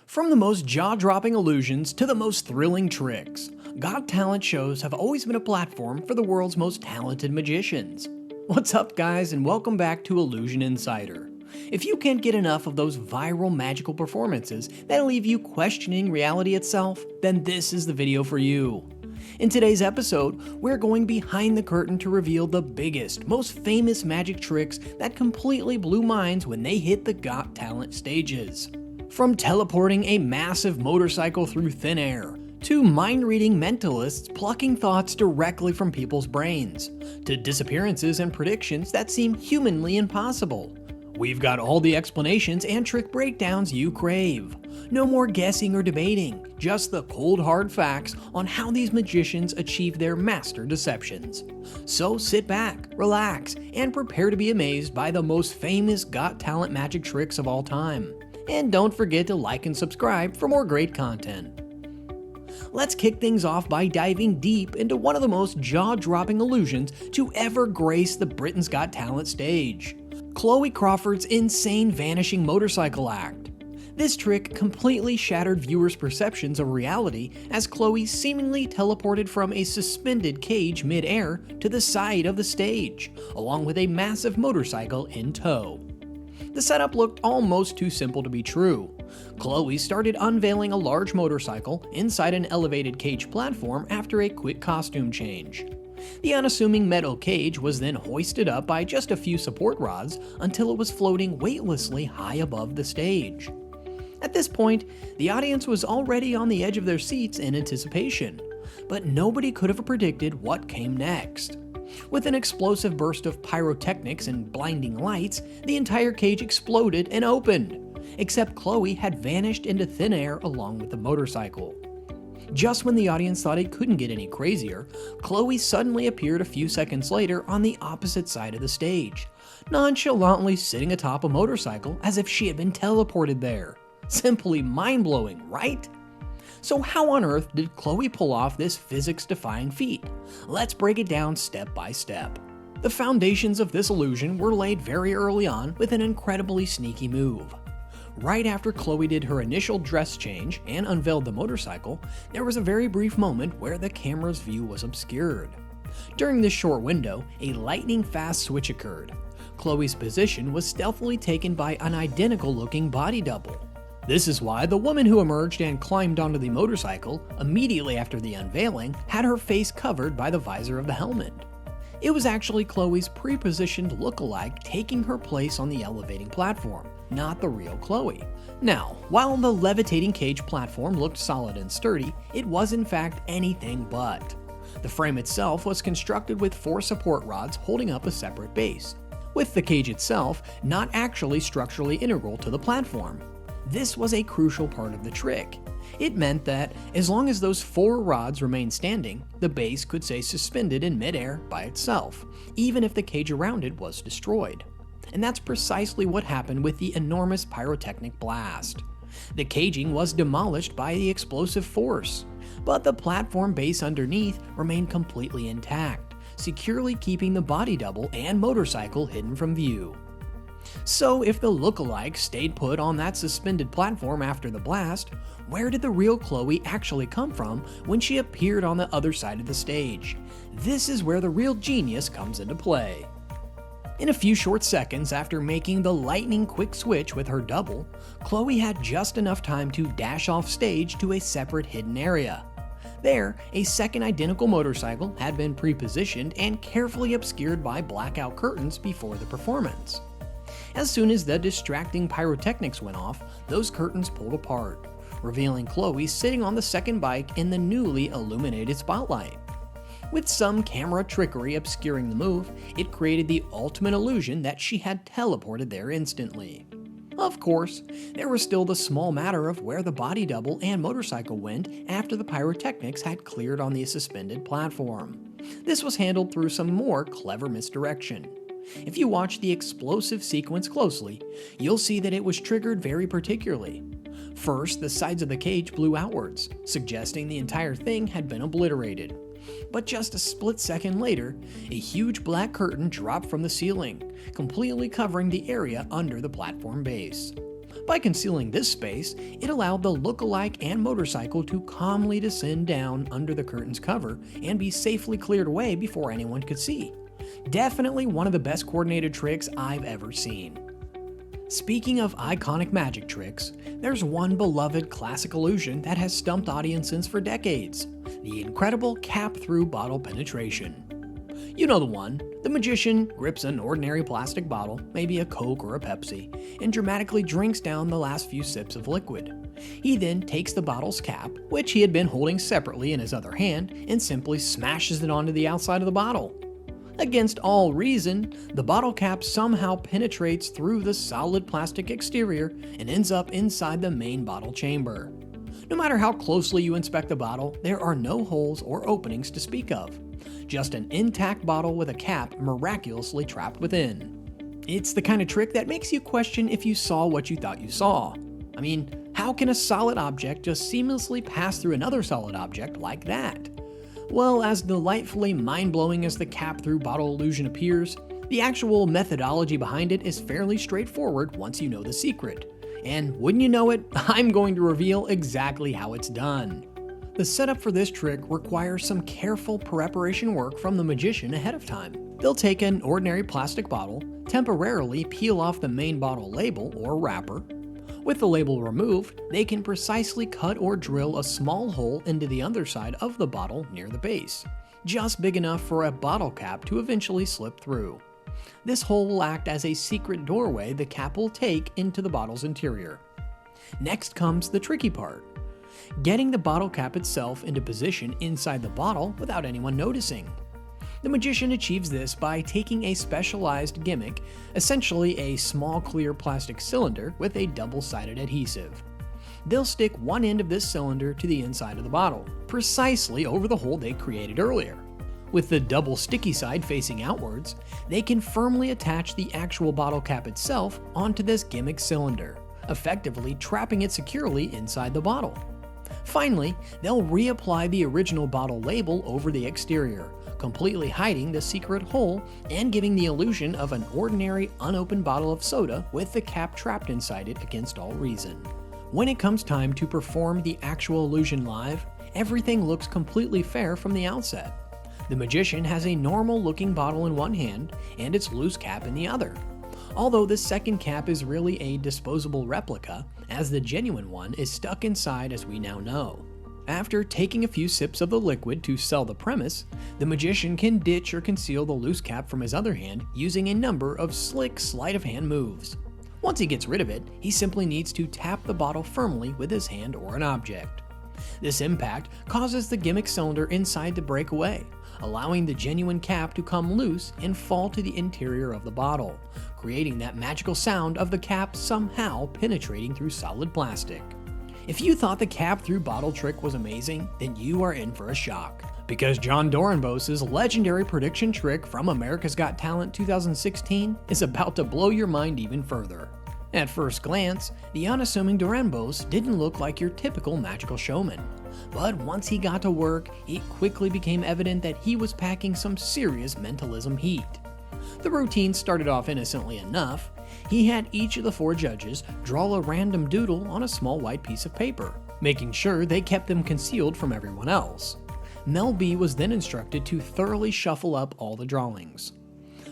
From the most jaw-dropping illusions to the most thrilling tricks, Got Talent shows have always been a platform for the world's most talented magicians. What's up, guys, and welcome back to Illusion Insider. If you can't get enough of those viral magical performances that leave you questioning reality itself, then this is the video for you. In today's episode, we're going behind the curtain to reveal the biggest, most famous magic tricks that completely blew minds when they hit the Got Talent stages. From teleporting a massive motorcycle through thin air, to mind-reading mentalists plucking thoughts directly from people's brains, to disappearances and predictions that seem humanly impossible. We've got all the explanations and trick breakdowns you crave. No more guessing or debating, just the cold hard facts on how these magicians achieve their master deceptions. So sit back, relax, and prepare to be amazed by the most famous Got Talent magic tricks of all time. And don't forget to like and subscribe for more great content. Let's kick things off by diving deep into one of the most jaw-dropping illusions to ever grace the Britain's Got Talent stage: Chloe Crawford's insane vanishing motorcycle act. This trick completely shattered viewers' perceptions of reality as Chloe seemingly teleported from a suspended cage mid-air to the side of the stage, along with a massive motorcycle in tow. The setup looked almost too simple to be true. Chloe started unveiling a large motorcycle inside an elevated cage platform after a quick costume change. The unassuming metal cage was then hoisted up by just a few support rods until it was floating weightlessly high above the stage. At this point, the audience was already on the edge of their seats in anticipation, but nobody could have predicted what came next. With an explosive burst of pyrotechnics and blinding lights, the entire cage exploded and opened, except Chloe had vanished into thin air along with the motorcycle. Just when the audience thought it couldn't get any crazier, Chloe suddenly appeared a few seconds later on the opposite side of the stage, nonchalantly sitting atop a motorcycle as if she had been teleported there. Simply mind-blowing, right? So how on earth did Chloe pull off this physics-defying feat? Let's break it down step by step. The foundations of this illusion were laid very early on with an incredibly sneaky move. Right after Chloe did her initial dress change and unveiled the motorcycle, there was a very brief moment where the camera's view was obscured. During this short window, a lightning-fast switch occurred. Chloe's position was stealthily taken by an identical-looking body double. This is why the woman who emerged and climbed onto the motorcycle immediately after the unveiling had her face covered by the visor of the helmet. It was actually Chloe's pre-positioned look-alike taking her place on the elevating platform, not the real Chloe. Now, while the levitating cage platform looked solid and sturdy, it was in fact anything but. The frame itself was constructed with 4 support rods holding up a separate base, with the cage itself not actually structurally integral to the platform. This was a crucial part of the trick. It meant that, as long as those 4 rods remained standing, the base could stay suspended in midair by itself, even if the cage around it was destroyed. And that's precisely what happened with the enormous pyrotechnic blast. The caging was demolished by the explosive force, but the platform base underneath remained completely intact, securely keeping the body double and motorcycle hidden from view. So if the look-alike stayed put on that suspended platform after the blast, where did the real Chloe actually come from when she appeared on the other side of the stage? This is where the real genius comes into play. In a few short seconds after making the lightning-quick switch with her double, Chloe had just enough time to dash off stage to a separate hidden area. There, a second identical motorcycle had been pre-positioned and carefully obscured by blackout curtains before the performance. As soon as the distracting pyrotechnics went off, those curtains pulled apart, revealing Chloe sitting on the second bike in the newly illuminated spotlight. With some camera trickery obscuring the move, it created the ultimate illusion that she had teleported there instantly. Of course, there was still the small matter of where the body double and motorcycle went after the pyrotechnics had cleared on the suspended platform. This was handled through some more clever misdirection. If you watch the explosive sequence closely, you'll see that it was triggered very particularly. First, the sides of the cage blew outwards, suggesting the entire thing had been obliterated. But just a split second later, a huge black curtain dropped from the ceiling, completely covering the area under the platform base. By concealing this space, it allowed the look-alike and motorcycle to calmly descend down under the curtain's cover and be safely cleared away before anyone could see. Definitely one of the best coordinated tricks I've ever seen. Speaking of iconic magic tricks, there's one beloved classic illusion that has stumped audiences for decades: the incredible cap-through bottle penetration. You know the one. The magician grips an ordinary plastic bottle, maybe a Coke or a Pepsi, and dramatically drinks down the last few sips of liquid. He then takes the bottle's cap, which he had been holding separately in his other hand, and simply smashes it onto the outside of the bottle. Against all reason, the bottle cap somehow penetrates through the solid plastic exterior and ends up inside the main bottle chamber. No matter how closely you inspect the bottle, there are no holes or openings to speak of. Just an intact bottle with a cap miraculously trapped within. It's the kind of trick that makes you question if you saw what you thought you saw. I mean, how can a solid object just seamlessly pass through another solid object like that? Well, as delightfully mind-blowing as the cap-through bottle illusion appears, the actual methodology behind it is fairly straightforward once you know the secret. And wouldn't you know it, I'm going to reveal exactly how it's done. The setup for this trick requires some careful preparation work from the magician ahead of time. They'll take an ordinary plastic bottle, temporarily peel off the main bottle label or wrapper. With the label removed, they can precisely cut or drill a small hole into the underside of the bottle near the base, just big enough for a bottle cap to eventually slip through. This hole will act as a secret doorway the cap will take into the bottle's interior. Next comes the tricky part: getting the bottle cap itself into position inside the bottle without anyone noticing. The magician achieves this by taking a specialized gimmick, essentially a small clear plastic cylinder with a double-sided adhesive. They'll stick one end of this cylinder to the inside of the bottle, precisely over the hole they created earlier. With the double sticky side facing outwards, they can firmly attach the actual bottle cap itself onto this gimmick cylinder, effectively trapping it securely inside the bottle. Finally, they'll reapply the original bottle label over the exterior, completely hiding the secret hole and giving the illusion of an ordinary unopened bottle of soda with the cap trapped inside it against all reason. When it comes time to perform the actual illusion live, everything looks completely fair from the outset. The magician has a normal-looking bottle in one hand and its loose cap in the other. Although this second cap is really a disposable replica, as the genuine one is stuck inside as we now know. After taking a few sips of the liquid to sell the premise, the magician can ditch or conceal the loose cap from his other hand using a number of slick sleight-of-hand moves. Once he gets rid of it, he simply needs to tap the bottle firmly with his hand or an object. This impact causes the gimmick cylinder inside to break away, allowing the genuine cap to come loose and fall to the interior of the bottle, creating that magical sound of the cap somehow penetrating through solid plastic. If you thought the cap-through bottle trick was amazing, then you are in for a shock, because John Dorenbose's legendary prediction trick from America's Got Talent 2016 is about to blow your mind even further. At first glance, the unassuming Dorenbose didn't look like your typical magical showman. But once he got to work, it quickly became evident that he was packing some serious mentalism heat. The routine started off innocently enough. He had each of the 4 judges draw a random doodle on a small white piece of paper, making sure they kept them concealed from everyone else. Mel B was then instructed to thoroughly shuffle up all the drawings.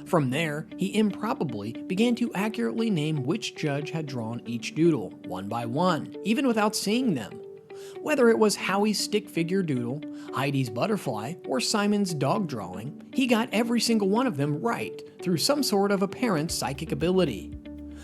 From there, he improbably began to accurately name which judge had drawn each doodle, one by one, even without seeing them. Whether it was Howie's stick figure doodle, Heidi's butterfly, or Simon's dog drawing, he got every single one of them right through some sort of apparent psychic ability.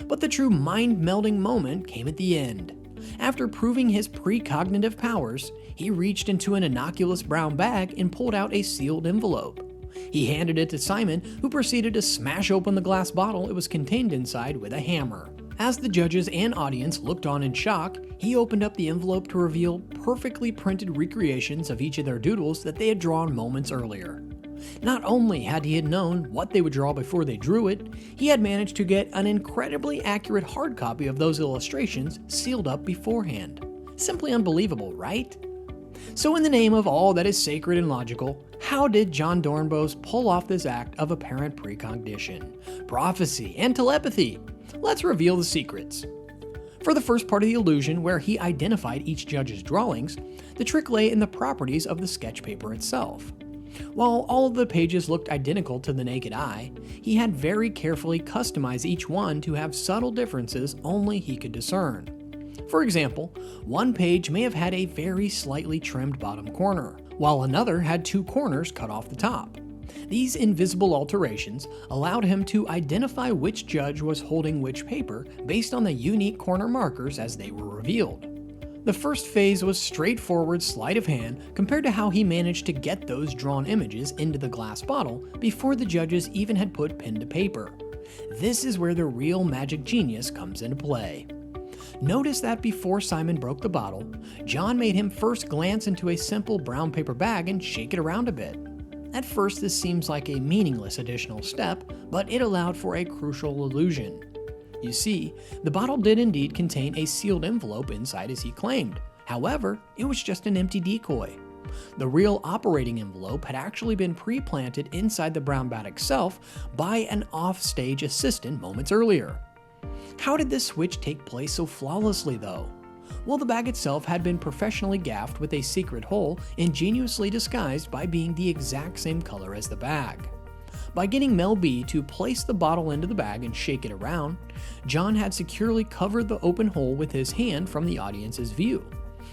But the true mind-melding moment came at the end. After proving his precognitive powers, he reached into an innocuous brown bag and pulled out a sealed envelope. He handed it to Simon, who proceeded to smash open the glass bottle it was contained inside with a hammer. As the judges and audience looked on in shock, he opened up the envelope to reveal perfectly printed recreations of each of their doodles that they had drawn moments earlier. Not only had he known what they would draw before they drew it, he had managed to get an incredibly accurate hard copy of those illustrations sealed up beforehand. Simply unbelievable, right? So in the name of all that is sacred and logical, how did John Dorenbose pull off this act of apparent precognition, prophecy, and telepathy? Let's reveal the secrets. For the first part of the illusion, where he identified each judge's drawings, the trick lay in the properties of the sketch paper itself. While all of the pages looked identical to the naked eye, he had very carefully customized each one to have subtle differences only he could discern. For example, one page may have had a very slightly trimmed bottom corner, while another had 2 corners cut off the top. These invisible alterations allowed him to identify which judge was holding which paper based on the unique corner markers as they were revealed. The first phase was straightforward sleight of hand compared to how he managed to get those drawn images into the glass bottle before the judges even had put pen to paper. This is where the real magic genius comes into play. Notice that before Simon broke the bottle, John made him first glance into a simple brown paper bag and shake it around a bit. At first, this seems like a meaningless additional step, but it allowed for a crucial illusion. You see, the bottle did indeed contain a sealed envelope inside as he claimed. However, it was just an empty decoy. The real operating envelope had actually been pre-planted inside the brown bag itself by an off-stage assistant moments earlier. How did this switch take place so flawlessly though? Well, the bag itself had been professionally gaffed with a secret hole ingeniously disguised by being the exact same color as the bag. By getting Mel B to place the bottle into the bag and shake it around, John had securely covered the open hole with his hand from the audience's view.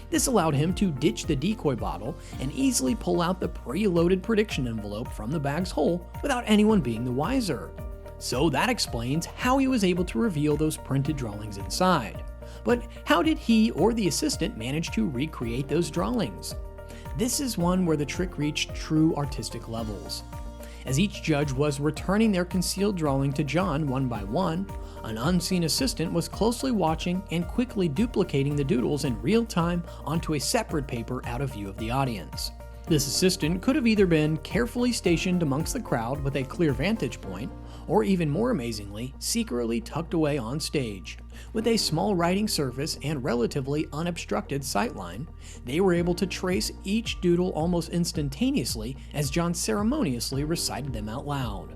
This allowed him to ditch the decoy bottle and easily pull out the pre-loaded prediction envelope from the bag's hole without anyone being the wiser. So that explains how he was able to reveal those printed drawings inside. But how did he or the assistant manage to recreate those drawings? This is one where the trick reached true artistic levels. As each judge was returning their concealed drawing to John one by one, an unseen assistant was closely watching and quickly duplicating the doodles in real time onto a separate paper out of view of the audience. This assistant could have either been carefully stationed amongst the crowd with a clear vantage point, or even more amazingly, secretly tucked away on stage. With a small writing surface and relatively unobstructed sightline, they were able to trace each doodle almost instantaneously as John ceremoniously recited them out loud.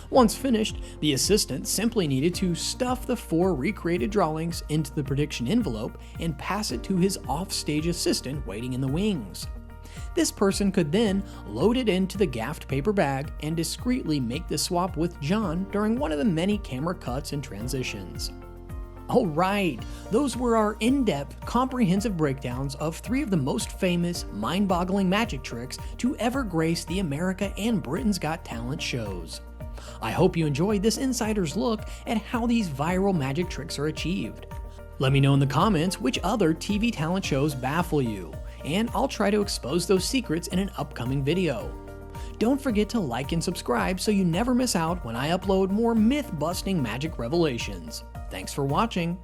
Once finished, the assistant simply needed to stuff the 4 recreated drawings into the prediction envelope and pass it to his off-stage assistant waiting in the wings. This person could then load it into the gaffed paper bag and discreetly make the swap with John during one of the many camera cuts and transitions. Alright, those were our in-depth, comprehensive breakdowns of 3 of the most famous, mind-boggling magic tricks to ever grace the America and Britain's Got Talent shows. I hope you enjoyed this insider's look at how these viral magic tricks are achieved. Let me know in the comments which other TV talent shows baffle you, and I'll try to expose those secrets in an upcoming video. Don't forget to like and subscribe so you never miss out when I upload more myth-busting magic revelations. Thanks for watching.